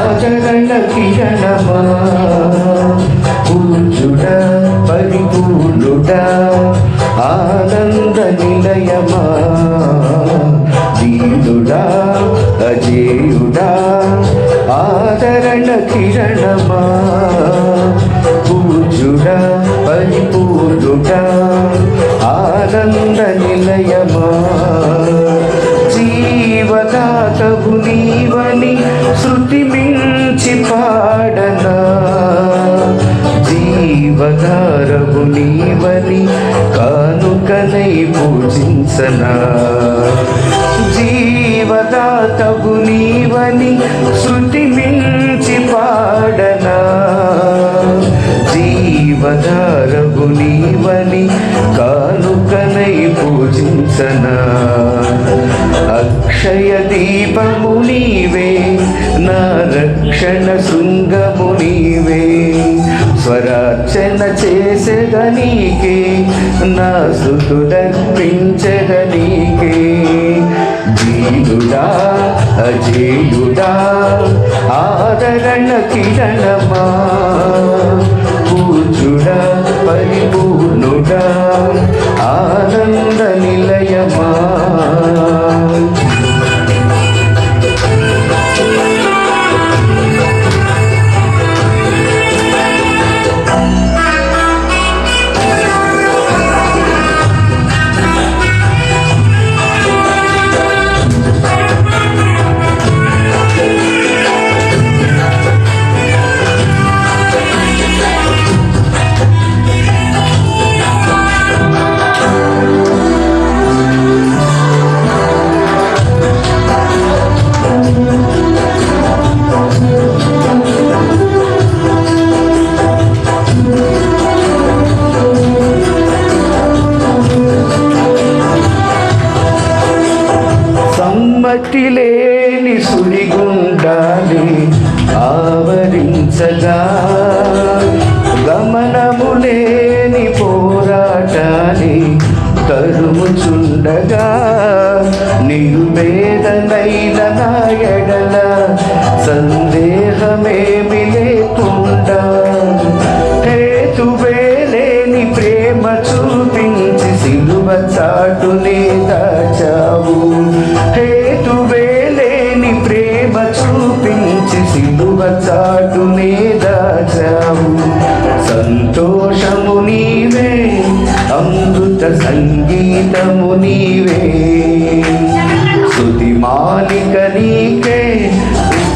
ఆదరణ కిరణమా పూజుడా పరిపూర్ణుడా ఆనంద నిలయమా దీనుడా అజేయుడా ఆదరణ కిరణమా పూజుడా పరిపూర్ణుడా ఆనంద నిలయమా జీవదాతవు నీవని శృతి మించి పాడనా జీవధారవు నీవని కానుకనై పూజించనా జీవదాతవు నీవని శృతి మించి పాడనా జీవధారవు నీవని కానుకనై పూజించనా అక్షయ దీపము నీవే నా రక్షణ శృంగము నీవే స్వరార్చన చేసేదనీకే నా స్తుతులర్పించెదనీకే దీనుడా అజేయుడా ఆదరణ కిరణమా పూజుడా పరిపూర్ణుడా ఆనంద నిలయమా సమ్మతి లేని సుడిగుండాలి ఆవరించగా గమనము లేని పోరాటాన్ని తరుముచుండగా నిరుపేదనైన నా ఎడల సందేహమేమి లేకుండా హేతువే లేని ప్రేమ చూపించి సిలువ చాటునే దాచావు హేతువే లేని ప్రేమ చూపించి సిలువ చాటునే దాచావు సంతోషము నీవే అమృత సంగీతము నీవే స్తుతి మాలిక నీకే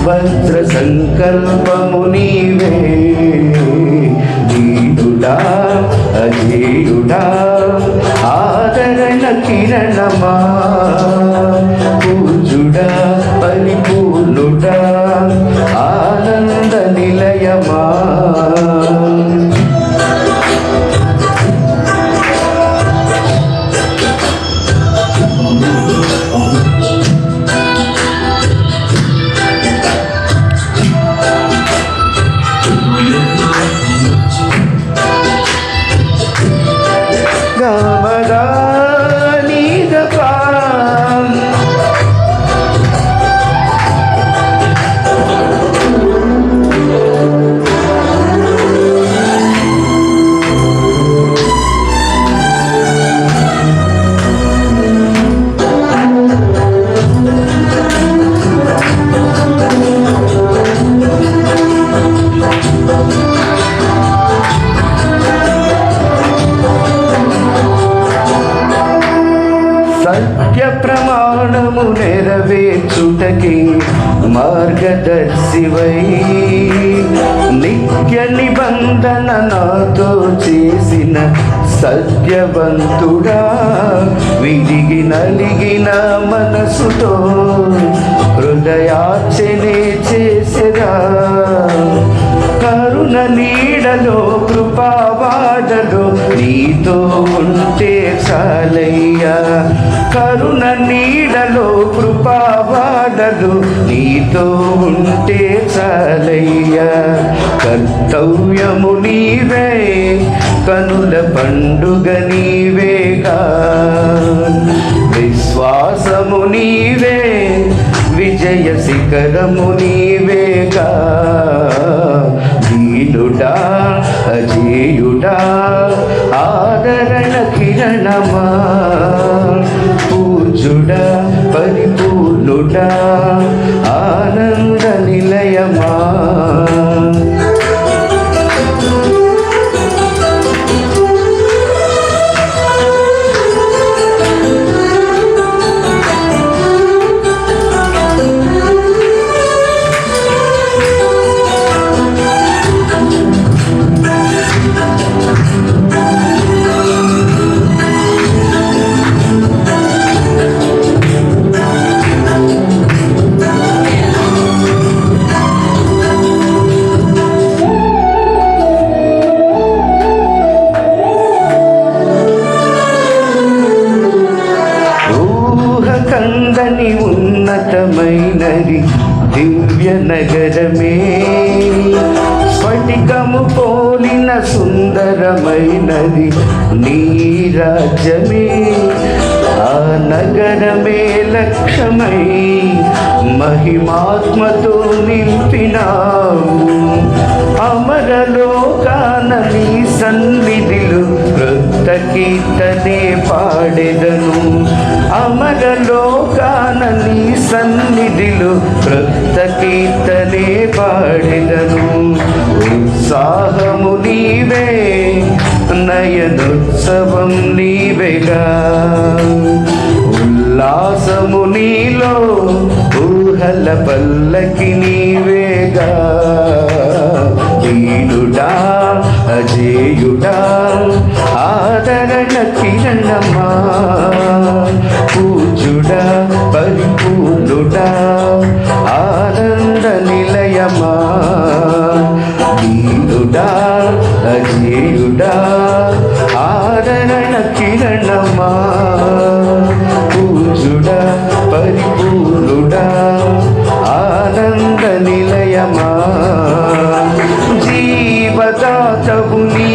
వజ్ర సంకల్పము నీవే దీనుడా అజేయుడా ఆదరణ కిరణమా పూజుడా పరిపూర్ణుడా ఆనంద నిలయమా సత్య ప్రమాణము నెరవేర్చుటకి మార్గదర్శివై నిత్య నిబంధన నాతో చేసిన సత్యవంతుడా విడిగి నలిగిన మనసుతో హృదయార్చనే చేసెదా కరుణ నీడలో కృపావాడలో నీతో ఉంటే చాలయ్యా కరుణ నీడలో కృపావాడలో నీతో ఉంటే చాలయ్యా కర్తవ్యము నీవే కనుల పండుగ నీవేగా విశ్వాసము నీవే విజయ శిఖరము నీవేగా రాజ్యమే స్ఫటికము పోలిన సుందరమైనది నీ రాజ్యమే ఆ నగరమే లక్ష్యమై మహిమాత్మతో నింపినావు అమరలోకాన నీ సన్నిధిలో క్రొత్త కీర్తనే పాడెదను అమరలోకాన నీ సన్నిధిలో క్రొత్త కీర్తనే పాడెదను ఉత్సాహము నీవే నయనోత్సవం నీవేగా ఉల్లాసము నీలో ఊహల పల్లకి నీవేగా వీరుడా అజేయుడా ఆదరణ కిరణమా పూజుడా పరిపూర్ణుడా ఆనంద నిలయమా వీరుడా అజేయుడా ఆదరణ కిరణమా పూజుడా పరిపూర్ణుడా ఆనంద నిలయమా జీవదాతవు నీ